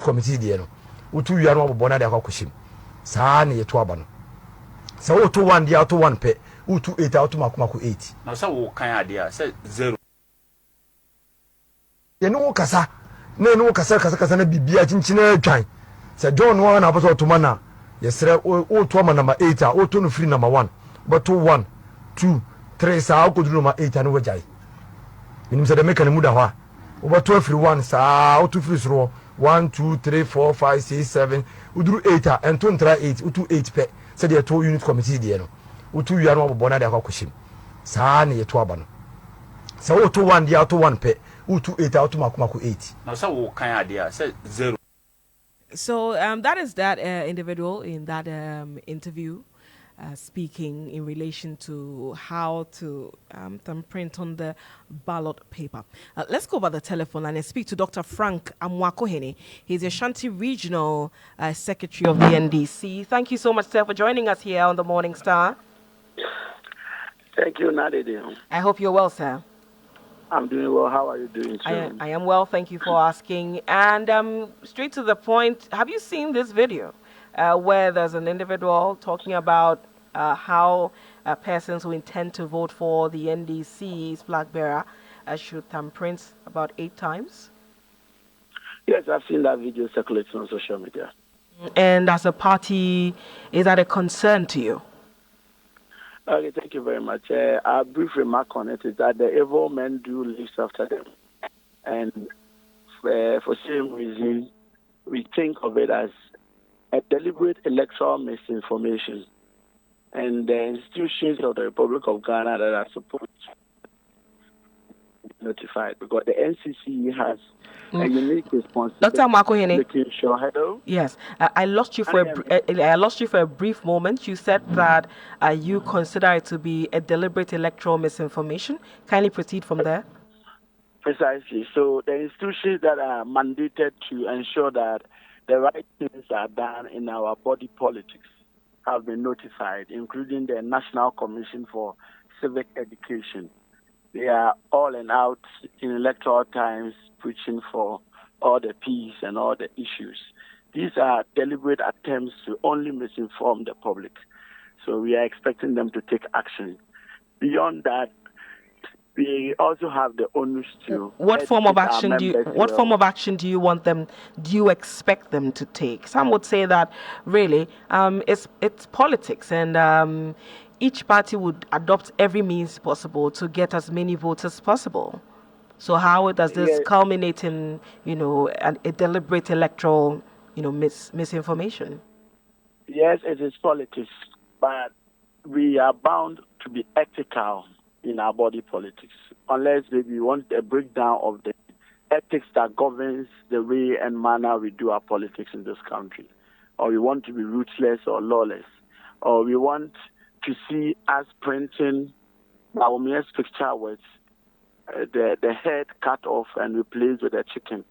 committee deɛ no wotu wia no abobɔ na de akɔ akɔhyɛm saa ne yɛto aba no sɛ woto 1 deɛ woto 1 pɛ wotu 8 a woto makomako 8 na sɛ wo kan adeɛ a sɛ 0 yɛne wo kasa na ɛne wo kasa na bibia kyinkyina atwan sɛ John wa na apɔsɔ otoma na yɛsrɛ woto ama number 8 a woto no free number 1 but 1 2 3 saa wokoduru number 8 a no wagyae menim sɛ de meka ne mu da hɔ a wobato afiri 1 saa woto firi soro 1 2 3 4 5 6 7 uduru 8 a ento ntra 8 wotu 8 pɛ sɛ de to unit committee deɛ no wotu wia no abobɔ na de akɔ akɔhyɛm saa ne yɛto aba no sɛ woto 1 deɛ woto 1 pɛ wotu 8 a woto makomako 8 na sɛ wo kan adeɛ a sɛ 0. So that is that individual in that interview speaking in relation to how to thumbprint on the ballot paper. Let's go over the telephone and speak to Dr. Frank Amwakohene. He's the Ashanti Regional Secretary of the NDC. Thank you so much, sir, for joining us here on the Morning Star. Thank you, Nadine. I hope you're well, sir. I'm doing well. How are you doing, sir? I am well. Thank you for asking. And straight to the point, have you seen this video where there's an individual talking about how persons who intend to vote for the NDC's flag bearer should thumbprint about 8 times? Yes, I've seen that video circulating on social media. And as a party, is that a concern to you? Okay, thank you very much. A brief remark on it is that the evil men do live after them. And for same reason, we think of it as a deliberate electoral misinformation. And the institutions of the Republic of Ghana that are supposed to be notified, because the NCC has a unique responsibility. Dr. Makohene. Making sure, hello? Yes, I lost you for I lost you for a brief moment. You said that you consider it to be a deliberate electoral misinformation. Kindly proceed from there. Precisely. So the institutions that are mandated to ensure that the right things are done in our body politics have been notified, including the National Commission for Civic Education. They are all and out in electoral times preaching for all the peace and all the issues. These are deliberate attempts to only misinform the public. So we are expecting them to take action. Beyond that, we also have the onus to. What form of action do you want them? Do you expect them to take? Some would say that really it's politics, and each party would adopt every means possible to get as many votes as possible. So how does this culminate in a deliberate electoral misinformation? Yes, it is politics, but we are bound to be ethical in our body politics, unless maybe we want a breakdown of the ethics that governs the way and manner we do our politics in this country, or we want to be ruthless or lawless, or we want to see us printing Baumia's picture with the head cut off and replaced with a chicken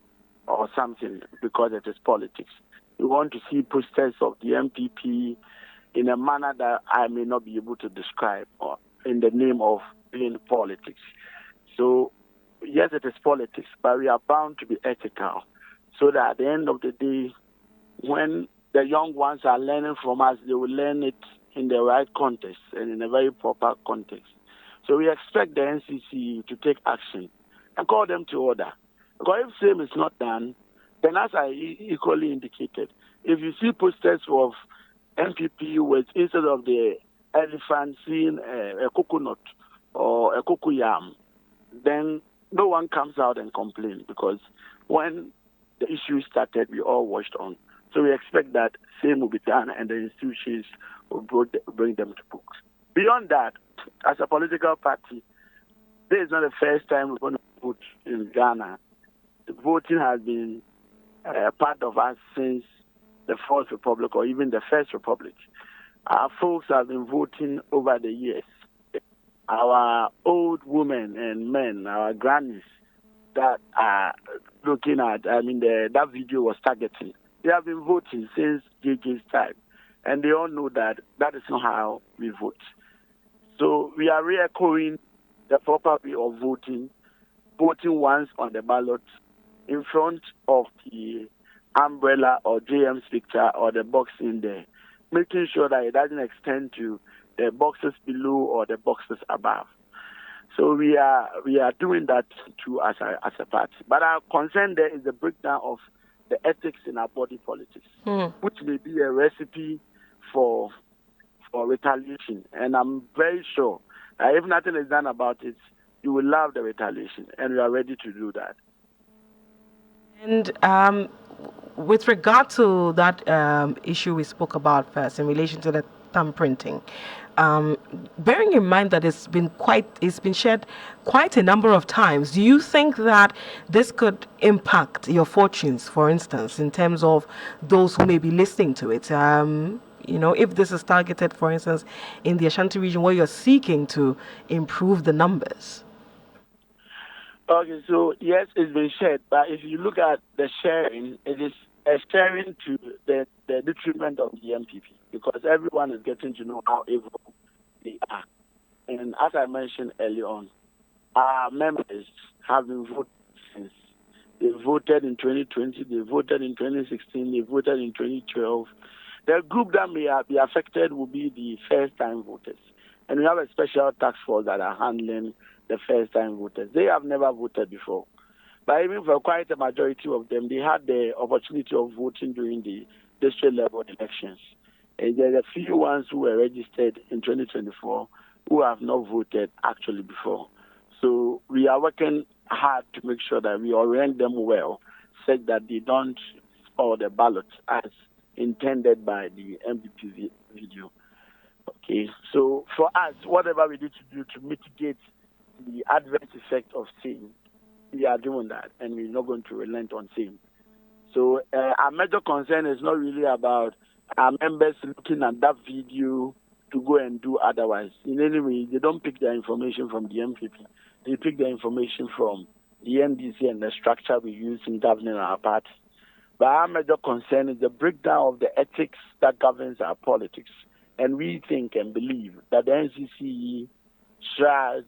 or something because it is politics. We want to see posters of the MPP in a manner that I may not be able to describe, or in the name of being politics. So, yes, it is politics, but we are bound to be ethical so that at the end of the day, when the young ones are learning from us, they will learn it in the right context and in a very proper context. So we expect the NCC to take action and call them to order. Because if same is not done, then as I equally indicated, if you see posters of MPP with, instead of the elephant, seeing a coconut or a cocoyam, then no one comes out and complains, because when the issue started, we all watched on. So we expect that same will be done and the institutions will bring them to books. Beyond that, as a political party, this is not the first time we're going to vote in Ghana. The voting has been part of us since the Fourth Republic or even the First Republic. Our folks have been voting over the years. Our old women and men, our grannies that are looking at, that video was targeting. They have been voting since JJ's time. And they all know that that is not how we vote. So we are re-echoing the proper way of voting once on the ballot in front of the umbrella or JM's picture or the box in there, making sure that it doesn't extend to the boxes below or the boxes above. So we are doing that too as a party. But our concern there is the breakdown of the ethics in our body politics, which may be a recipe for retaliation. And I'm very sure that if nothing is done about it, you will love the retaliation, and we are ready to do that. And with regard to that issue we spoke about first in relation to the thumb printing, bearing in mind that it's been shared quite a number of times, do you think that this could impact your fortunes, for instance, in terms of those who may be listening to it? If this is targeted, for instance, in the Ashanti region where you're seeking to improve the numbers? Okay, so yes, it's been shared, but if you look at the sharing, it is a sharing to the detriment of the MPP, because everyone is getting to know how evil they are. And as I mentioned earlier on, our members have been voted since. They voted in 2020, they voted in 2016, they voted in 2012. The group that may be affected will be the first-time voters. And we have a special task force that are handling the first-time voters. They have never voted before. But even for quite a majority of them, they had the opportunity of voting during the district-level elections. And there are a few ones who were registered in 2024 who have not voted actually before. So we are working hard to make sure that we orient them well, such that they don't spoil the ballot as intended by the MPP video. Okay, so for us, whatever we need to do to mitigate the adverse effect of sin, we are doing that, and we're not going to relent on sin. So our major concern is not really about our members looking at that video to go and do otherwise. In any way, they don't pick their information from the MPP. They pick their information from the NDC and the structure we use in governing our party. But our major concern is the breakdown of the ethics that governs our politics. And we think and believe that the NCCE, SRAJ,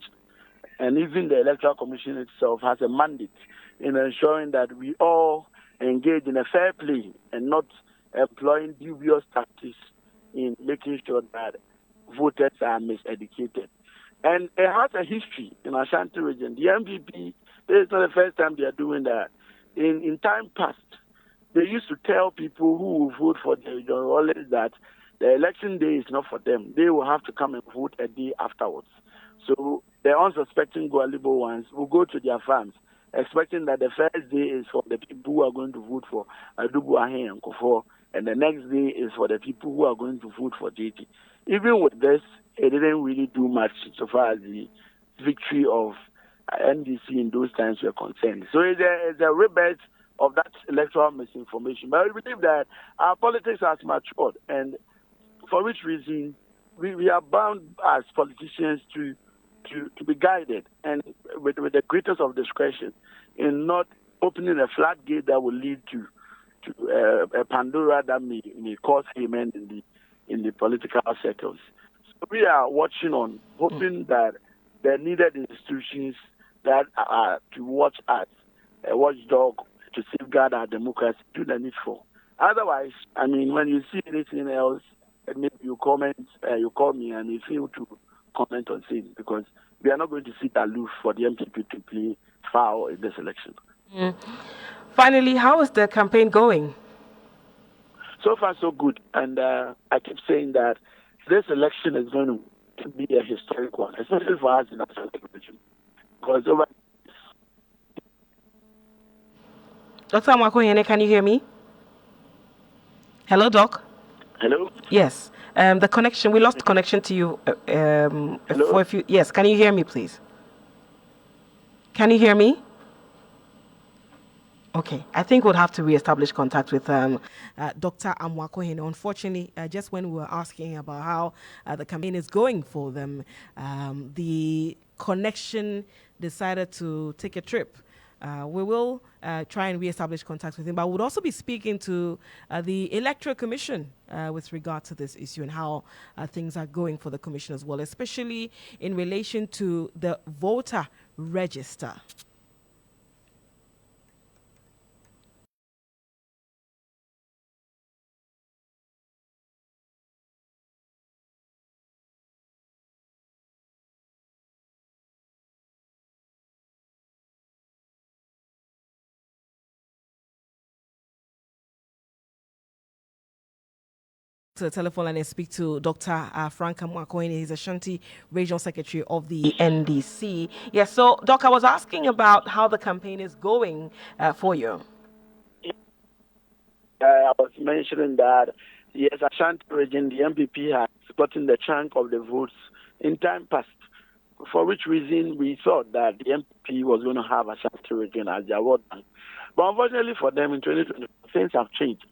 and even the Electoral Commission itself has a mandate in ensuring that we all engage in a fair play and not employing dubious tactics in making sure that voters are miseducated. And it has a history in Ashanti region. The MPP, this is not the first time they are doing that. In time past, they used to tell people who will vote for the Rollins that the election day is not for them. They will have to come and vote a day afterwards. So the unsuspecting gullible ones will go to their farms, expecting that the first day is for the people who are going to vote for Adubu Ahen and Kofo, and the next day is for the people who are going to vote for JT. Even with this, it didn't really do much so far as the victory of NDC in those times were concerned. So it's a rebirth of that electoral misinformation. But we believe that our politics has matured, and for which reason we are bound as politicians to be guided and with the greatest of discretion in not opening a floodgate that will lead to a Pandora that may cause payment in the political circles. So we are watching on, hoping that the needed institutions that are to watch us, a watchdog to safeguard our democracy, do the needful. Otherwise, I mean, when you see anything else, maybe you call me and you feel to comment on things, because we are not going to sit aloof for the MPP to play foul in this election. Finally, how is the campaign going? So far, so good. And I keep saying that this election is going to be a historic one, especially for us in our region. Because over. Dr. Amakoyene, can you hear me? Hello, Doc? Hello? Yes. The connection, we lost connection to you for a few. Yes, can you hear me, please? Can you hear me? Okay, I think we'll have to reestablish contact with Dr. Amwakohene. Unfortunately, just when we were asking about how the campaign is going for them, the connection decided to take a trip. We will try and reestablish contact with him, but we'll also be speaking to the Electoral Commission with regard to this issue and how things are going for the Commission as well, especially in relation to the voter register. to the telephone line and speak to Dr. Frank Amwakohene. He's Ashanti Regional Secretary of the NDC. Yes, so Doc, I was asking about how the campaign is going for you. I was mentioning that, yes, Ashanti region, the MPP has gotten the chunk of the votes in time past, for which reason we thought that the MPP was going to have Ashanti region as their vote bank. But unfortunately for them, in 2020, things have changed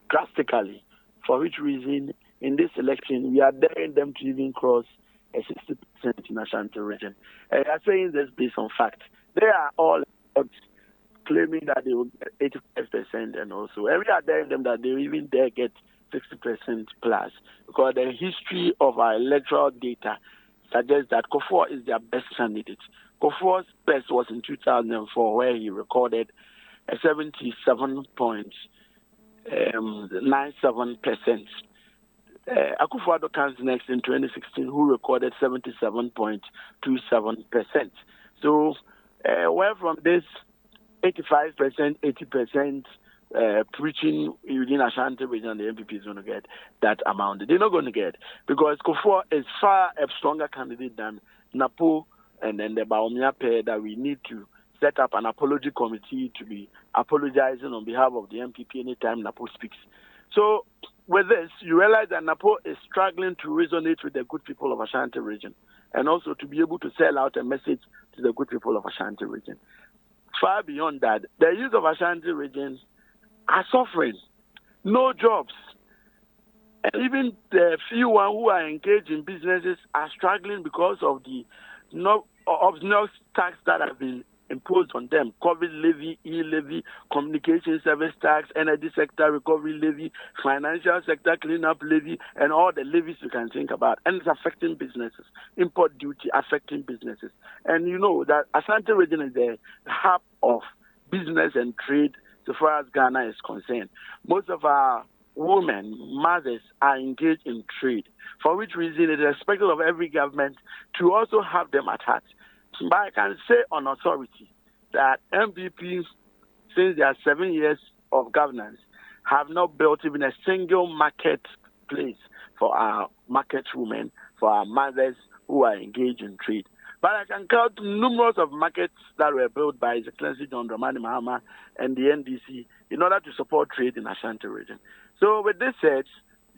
drastically, for which reason in this election, we are daring them to even cross a 60% in Ashanti region. And I are saying this based on fact. They are all claiming that they will get 85%, and also every are daring them that they will even dare get 60% plus, because the history of our electoral data suggests that Kufuor is their best candidate. Kufuor's best was in 2004, where he recorded a 77.97%. Akufo-Addo comes next in 2016, who recorded 77.27%. So, where from this 85%, 80% preaching within Ashanti region, the MPP is going to get that amount. They're not going to get, because Kufuor is far a stronger candidate than Napo and then the Baumia pair, that we need to set up an apology committee to be apologizing on behalf of the MPP anytime Napo speaks. So with this, you realize that Napo is struggling to resonate with the good people of Ashanti region, and also to be able to sell out a message to the good people of Ashanti region. Far beyond that, the youth of Ashanti region are suffering, no jobs. And even the few one who are engaged in businesses are struggling because of the obnoxious tax that have been imposed on them: COVID levy, e-levy, communication service tax, energy sector recovery levy, financial sector cleanup levy, and all the levies you can think about. And it's affecting businesses. Import duty affecting businesses. And you know that Ashanti region is the hub of business and trade so far as Ghana is concerned. Most of our women, mothers, are engaged in trade, for which reason it is expected of every government to also have them at heart. But I can say on authority that MPP, since their 7 years of governance, have not built even a single marketplace for our market women, for our mothers who are engaged in trade. But I can count numerous of markets that were built by His Excellency John Dramani Mahama and the NDC in order to support trade in Ashanti region. So with this said,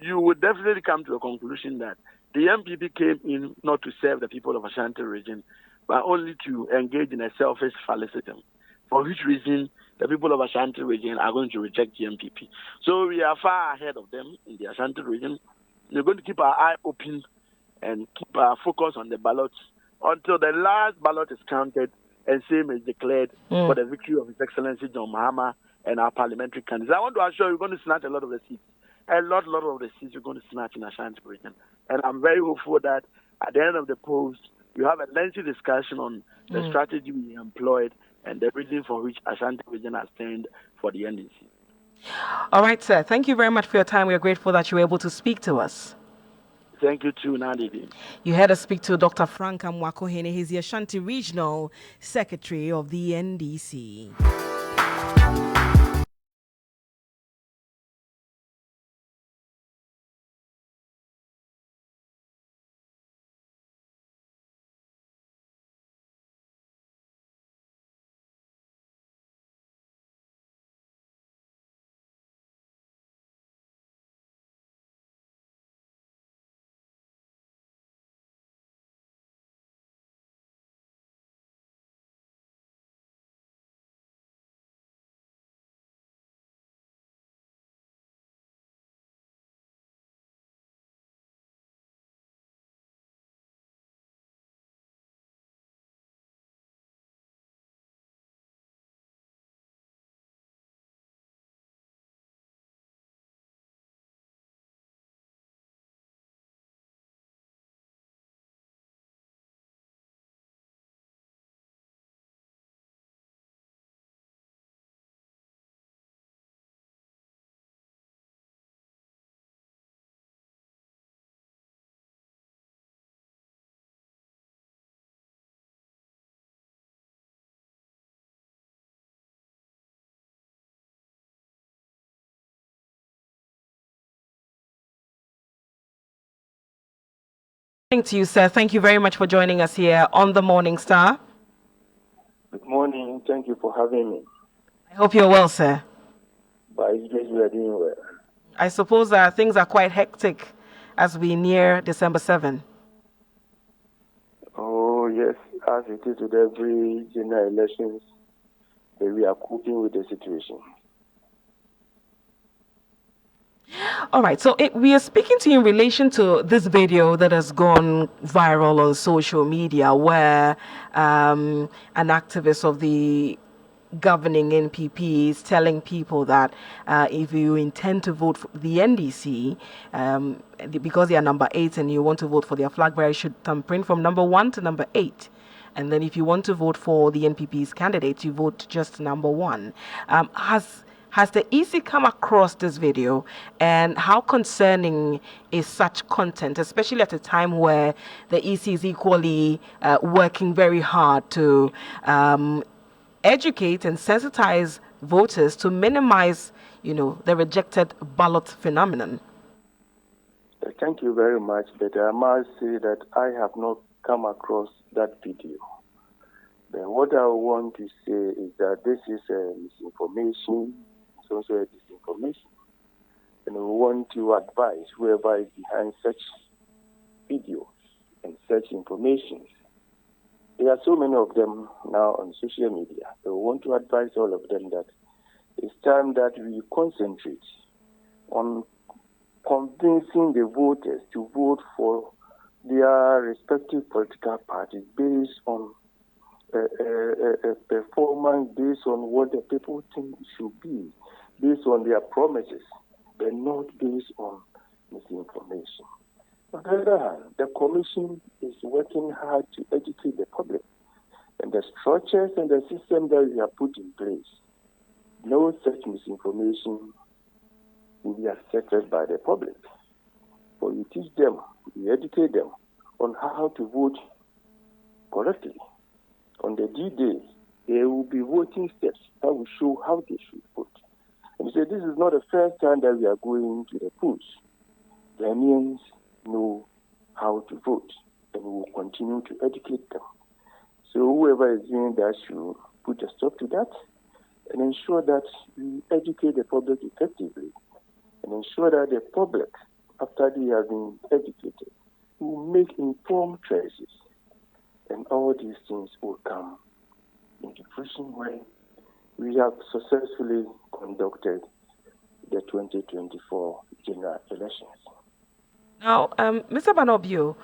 you would definitely come to a conclusion that the MPP came in not to serve the people of Ashanti region, but only to engage in a selfish fallicism, for which reason the people of Ashanti region are going to reject the MPP. So we are far ahead of them in the Ashanti region. We're going to keep our eye open and keep our focus on the ballots until the last ballot is counted and same is declared for the victory of His Excellency John Mahama and our parliamentary candidates. I want to assure you, we're going to snatch a lot of the seats. A lot of the seats we're going to snatch in Ashanti region. And I'm very hopeful that at the end of the polls, you have a lengthy discussion on the strategy we employed and the reason for which Ashanti region has turned for the NDC. All right, sir. Thank you very much for your time. We are grateful that you were able to speak to us. Thank you too, Nandi. You had us speak to Dr. Frank Amwakohene. He's the Ashanti Regional Secretary of the NDC. Thank you, sir. Thank you very much for joining us here on the Morning Star. Good morning. Thank you for having me. I hope you're well, sir. By His grace, we are doing well. I suppose things are quite hectic as we near December 7. Oh, yes. As it is with every general elections, we are coping with the situation. All right, so we are speaking to you in relation to this video that has gone viral on social media where an activist of the governing NPP is telling people that if you intend to vote for the NDC, because they are number 8 and you want to vote for their flag bearer, you should thumbprint from number 1 to number 8. And then if you want to vote for the NPP's candidate, you vote just number 1. Has the EC come across this video, and how concerning is such content, especially at a time where the EC is equally working very hard to educate and sensitize voters to minimize, the rejected ballot phenomenon? Thank you very much, but I must say that I have not come across that video. But what I want to say is that this is misinformation. It's also a disinformation. And we want to advise whoever is behind such videos and such information. There are so many of them now on social media. So we want to advise all of them that it's time that we concentrate on convincing the voters to vote for their respective political parties based on a performance, based on what the people think it should be, based on their promises, but not based on misinformation. On the other hand, the Commission is working hard to educate the public, and the structures and the system that we have put in place, no such misinformation will be accepted by the public. For you teach them, you educate them on how to vote correctly. On the D-Day, there will be voting steps that will show how they should vote. And we say this is not the first time that we are going to the polls. Ghanaians know how to vote, and we will continue to educate them. So whoever is doing that should put a stop to that and ensure that we educate the public effectively and ensure that the public, after they have been educated, will make informed choices. And all these things will come into fruition when we have successfully conducted the 2024 general elections. Now, Mr. Banobio,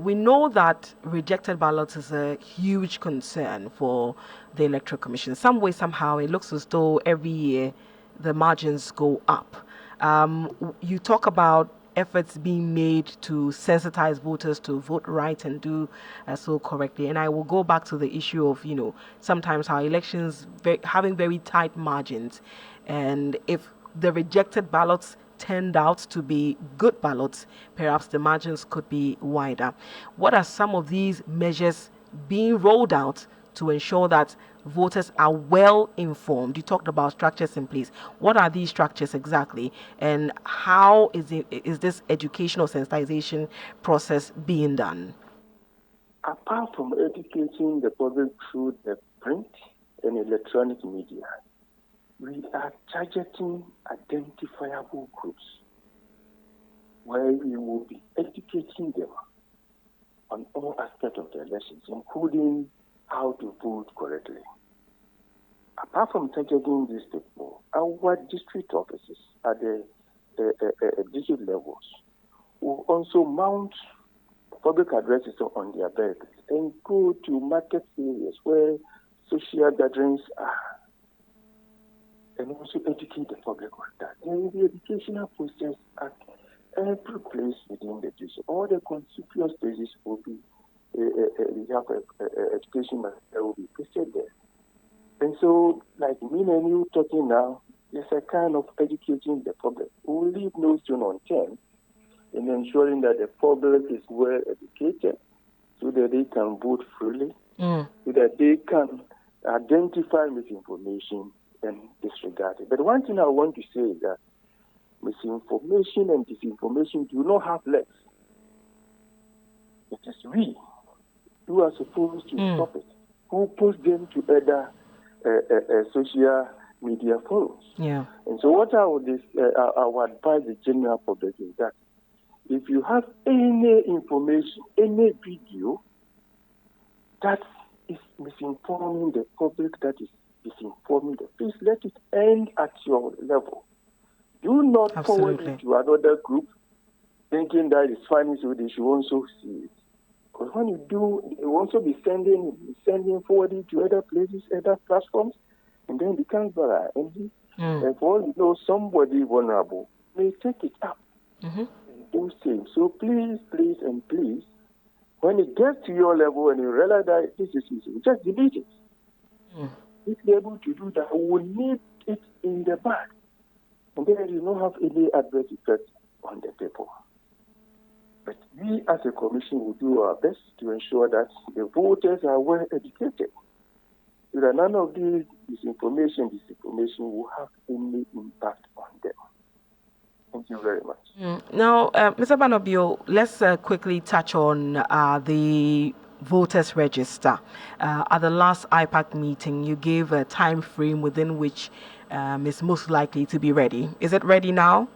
we know that rejected ballots is a huge concern for the Electoral Commission. Some way, somehow, it looks as though every year the margins go up. You talk about efforts being made to sensitize voters to vote right and do so correctly. And I will go back to the issue of, sometimes our elections having very tight margins. And if the rejected ballots turned out to be good ballots, perhaps the margins could be wider. What are some of these measures being rolled out to ensure that voters are well informed? You talked about structures in place. What are these structures exactly, and how is this educational sensitization process being done? Apart from educating the public through the print and electronic media, we are targeting identifiable groups where we will be educating them on all aspects of the elections, including how to vote correctly. Apart from targeting these people, our district offices at the district levels will also mount public addresses on their vehicles and go to market areas where social gatherings are, and also educate the public on that. There will be educational process at every place within the district. All the conspicuous places will be, we have education that will be posted there. And so, like me and you talking now, there's a kind of educating the public. We will leave no stone unturned in ensuring that the public is well educated so that they can vote freely, so that they can identify misinformation and disregard it. But one thing I want to say is that misinformation and disinformation do not have legs. It is we who are supposed to stop it, who post them to other social media forums. Yeah. And so what I would advise the general public is that if you have any information, any video that is misinforming the public, that is misinforming them, please let it end at your level. Do not forward it to another group thinking that it's funny so they should also see it. Because when you do, they will also be sending forwarding to other places, other platforms, and then it becomes better. And for all you know, somebody vulnerable may take it up and do same. So please, when it gets to your level and you realize that this is easy, just delete it. If you're able to do that, we will need it in the bag. And then you don't have any adverse effect on the people. But we as a commission will do our best to ensure that the voters are well educated. So that none of these disinformation will have any impact on them. Thank you very much. Now, Mr. Banobio, let's quickly touch on the voters register. At the last IPAC meeting, you gave a time frame within which is most likely to be ready. Is it ready now?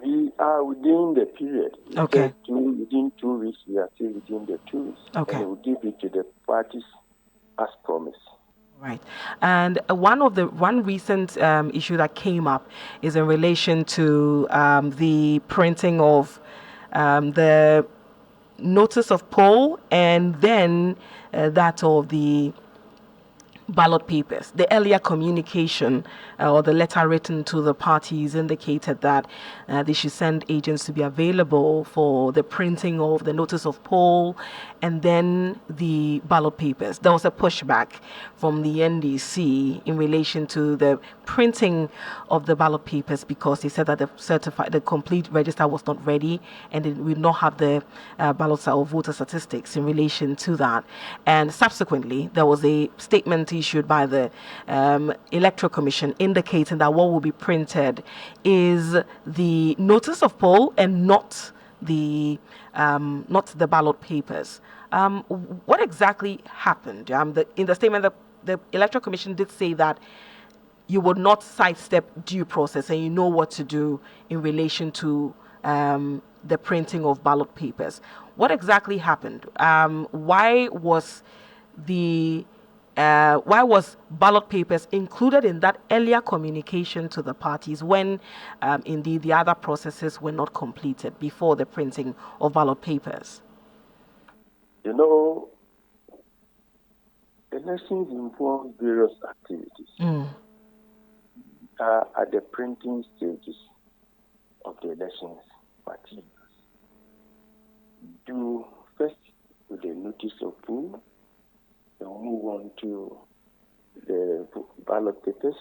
We are within the period. Okay. Within 2 weeks, we are still within the 2 weeks. Okay. And we'll give it to the parties as promised. Right. And one recent issue that came up is in relation to the printing of the notice of poll and then that of the ballot papers. The earlier communication or the letter written to the parties indicated that they should send agents to be available for the printing of the notice of poll and then the ballot papers. There was a pushback from the NDC in relation to the printing of the ballot papers because they said that the complete register was not ready and it would not have the ballot or voter statistics in relation to that. And subsequently, there was a statement issued by the Electoral Commission indicating that what will be printed is the notice of poll and not the ballot papers. What exactly happened? In the statement, the Electoral Commission did say that you would not sidestep due process and you know what to do in relation to the printing of ballot papers. What exactly happened? Why was ballot papers included in that earlier communication to the parties when indeed the other processes were not completed before the printing of ballot papers? You know, elections involve various activities. At the printing stages of the elections materials. Do first with the notice of poll, then move on to the ballot papers,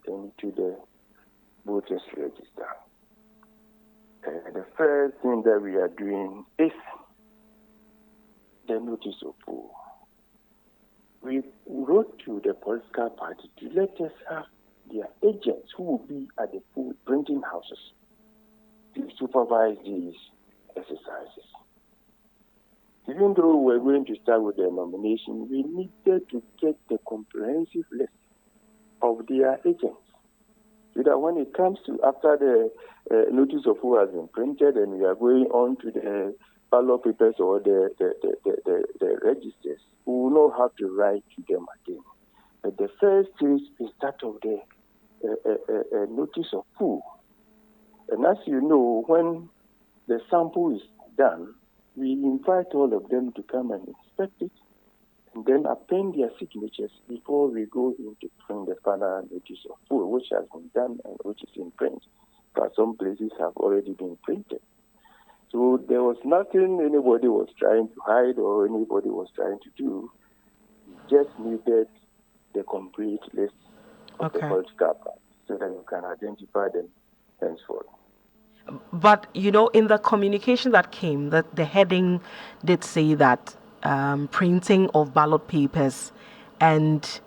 then to the voters register. The first thing that we are doing is the notice of poll. We wrote to the political party to let us have their agents who will be at the poll printing houses to supervise these exercises. Even though we're going to start with the nomination, we needed to get the comprehensive list of their agents so that when it comes to after the notice of who has been printed and we are going on to the ballot papers or the registers, we will not have to write to them again. But the first stage is that of the notice of poll. And as you know, when the sample is done, we invite all of them to come and inspect it and then append their signatures before we go into print the final notice of poll, which has been done and which is in print. But some places have already been printed. So there was nothing anybody was trying to hide or anybody was trying to do. We just needed the complete list of the political parties so that you can identify them henceforth. But, you know, in the communication that came, that the heading did say that printing of ballot papers and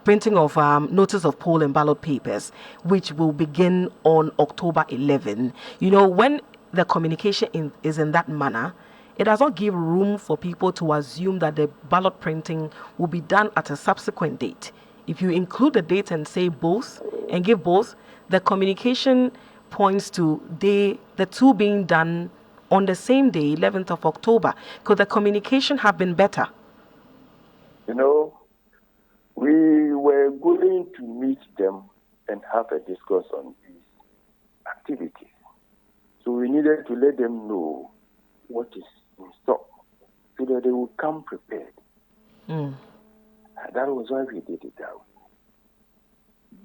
printing of notice of poll and ballot papers, which will begin on October 11. You know, when the communication is in that manner, it does not give room for people to assume that the ballot printing will be done at a subsequent date. If you include the date and say both and give both, the communication points to the two being done on the same day, 11th of October. Could the communication have been better? You know, we were going to meet them and have a discourse on these activities. So we needed to let them know what is in store so that they would come prepared. That was why we did it that way.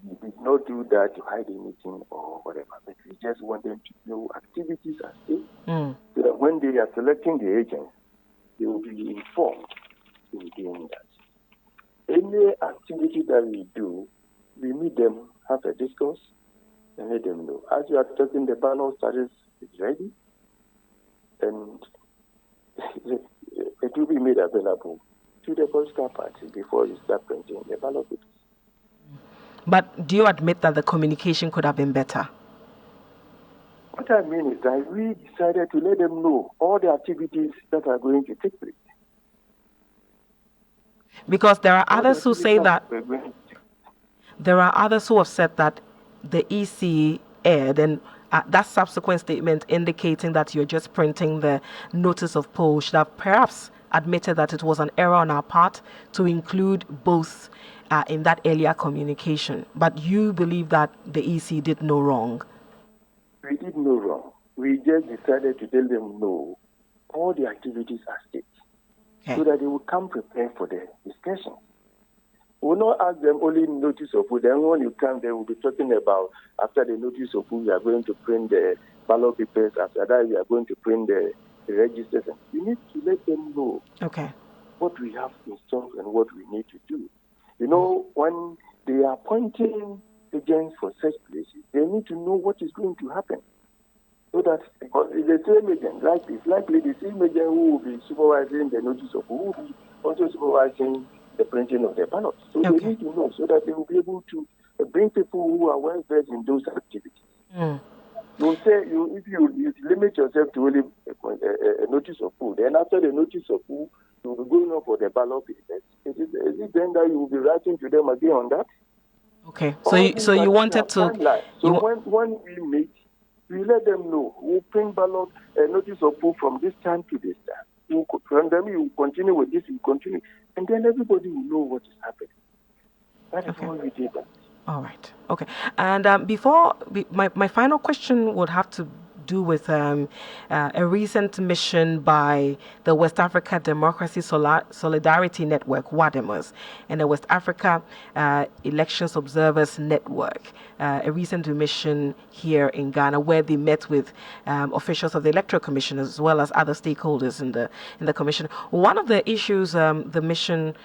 We did not do that to hide anything or whatever, but we just want them to know activities are safe so that when they are selecting the agents, they will be informed in doing that. Any activity that we do, we meet them, have a discourse, and let them know. As you are talking, the ballot status is ready, and it will be made available to the political party before you start printing the ballot papers. But do you admit that the communication could have been better? What I mean is that we decided to let them know all the activities that are going to take place. Because there are others who say that there are others who have said that the EC aired and that subsequent statement indicating that you're just printing the notice of poll should have perhaps admitted that it was an error on our part to include both in that earlier communication. But you believe that the EC did no wrong? We did no wrong. We just decided to tell them no. All the activities are state, so that they will come prepared for the discussion. We will not ask them only notice of who. Then when you come, they will be talking about after the notice of who we are going to print the ballot papers. After that, we are going to print the registers. We need to let them know what we have in stock and what we need to do. You know, when they are appointing agents for such places, they need to know what is going to happen. So that, because it's the same agent, likely the same agent who will be supervising the notice of who will be also supervising the printing of the ballots. So they need to know so that they will be able to bring people who are well versed in those activities. You say if you limit yourself to only a notice of who, then after the notice of who, you will be going on for the ballot papers. Is it then that you will be writing to them again on that? Okay. So you wanted to. So when we meet, we let them know. We'll print ballot notice of who from this time to this time. From them, you continue with this, you continue. And then everybody will know what is happening. That is why we did that. All right. Okay. And before my final question would have to do with a recent mission by the West Africa Democracy Solidarity Network, WADEMOS, and the West Africa Elections Observers Network, a recent mission here in Ghana where they met with officials of the Electoral Commission as well as other stakeholders in the commission. One of the issues the mission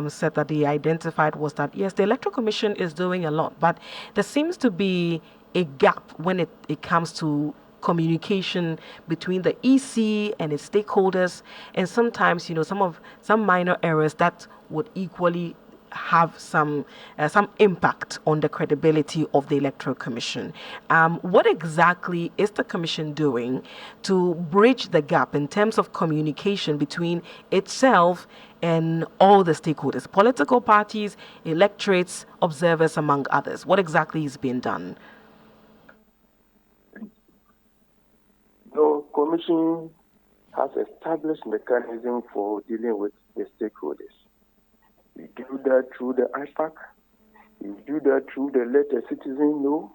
said that they identified was that, yes, the Electoral Commission is doing a lot, but there seems to be a gap when it comes to communication between the EC and its stakeholders, and sometimes some minor errors that would equally have some impact on the credibility of the Electoral Commission. What exactly is the Commission doing to bridge the gap in terms of communication between itself and all the stakeholders, political parties, electorates, observers, among others? What exactly is being done? The Commission has established mechanism for dealing with the stakeholders. We do that through the IPAC. We do that through the Let a Citizen Know.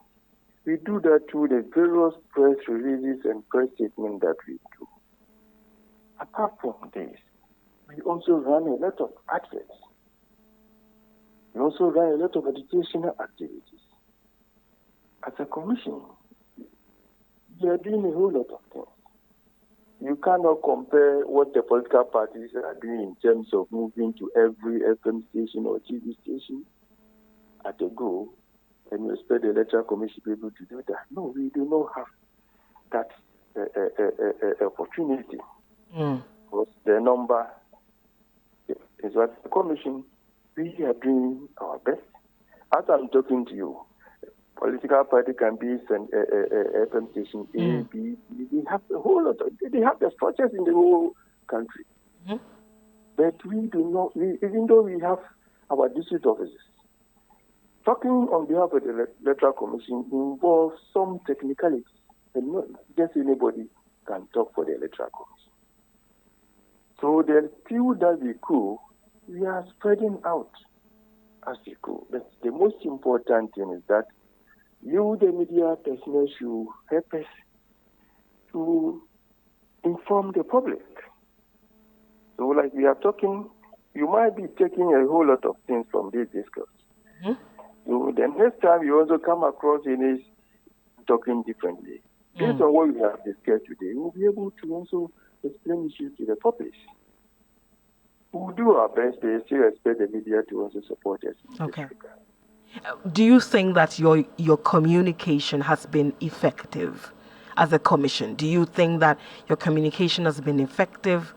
We do that through the various press releases and press statements that we do. Apart from this, we also run a lot of adverts. We also run a lot of educational activities. As a commission, we are doing a whole lot of things. You cannot compare what the political parties are doing in terms of moving to every FM station or TV station at a go, and you expect the Electoral Commission to be able to do that. No, we do not have that opportunity. Because the number is what the Commission, we are doing our best. As I'm talking to you, political party can be FM station A, B, C. They have a whole lot. They have the structures in the whole country. Mm-hmm. But we do not. Even though we have our district offices, talking on behalf of the Electoral Commission involves some technicalities, and not just anybody can talk for the Electoral Commission. So the few that we are spreading out as we go. But the most important thing is that you, the media personnel, should help us to inform the public. So, like we are talking, you might be taking a whole lot of things from this discourse. Mm-hmm. So, the next time you also come across any talking differently, based on what we have discussed today, we'll be able to also explain issues to the public. We'll do our best, but still expect the media to also support us. Okay. Do you think that your communication has been effective as a commission? Do you think that your communication has been effective?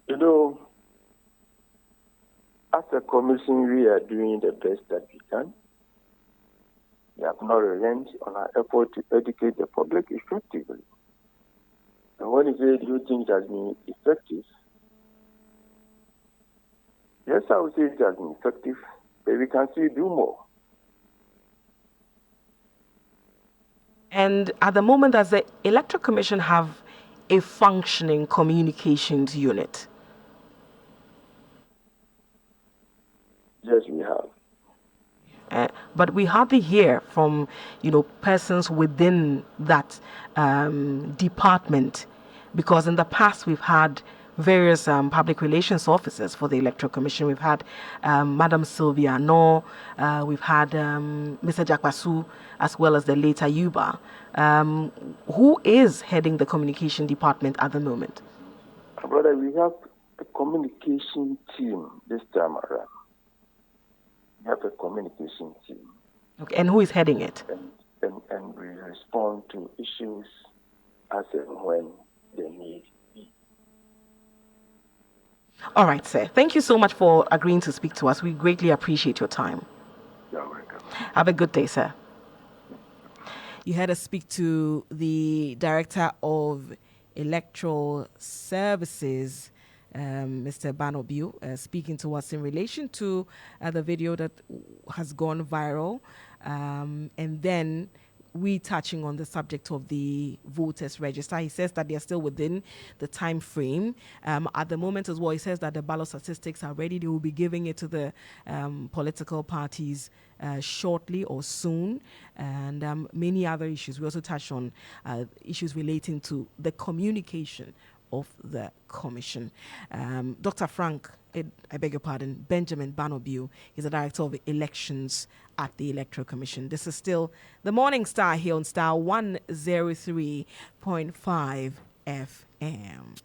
You know, as a commission, we are doing the best that we can. We have not relent on our effort to educate the public effectively. And when you say, do you think it has been effective? Yes, I would say it has been effective, but we can still do more. And at the moment, does the Electoral Commission have a functioning communications unit? Yes, we have. But we hardly hear from, persons within that department, because in the past we've had various public relations officers for the Electoral Commission. We've had Madam Sylvia No, we've had Mr. Jakwasu, as well as the late Ayuba. Who is heading the communication department at the moment? Brother, we have a communication team this time around. We have a communication team. Okay, and who is heading it? And we respond to issues as and when they need. All right, sir. Thank you so much for agreeing to speak to us. We greatly appreciate your time. You're welcome. Have a good day, sir. You heard us speak to the Director of Electoral Services, Mr. Banobiu, speaking to us in relation to the video that has gone viral, and then we touching on the subject of the voters register. He says that they are still within the time frame. At the moment as well, he says that the ballot statistics are ready. They will be giving it to the political parties shortly or soon, and many other issues. We also touched on issues relating to the communication of the commission. Dr. Frank, I beg your pardon, Benjamin Banobiu is the Director of Elections at the Electoral Commission. This is still the Morning Star here on Star 103.5 FM.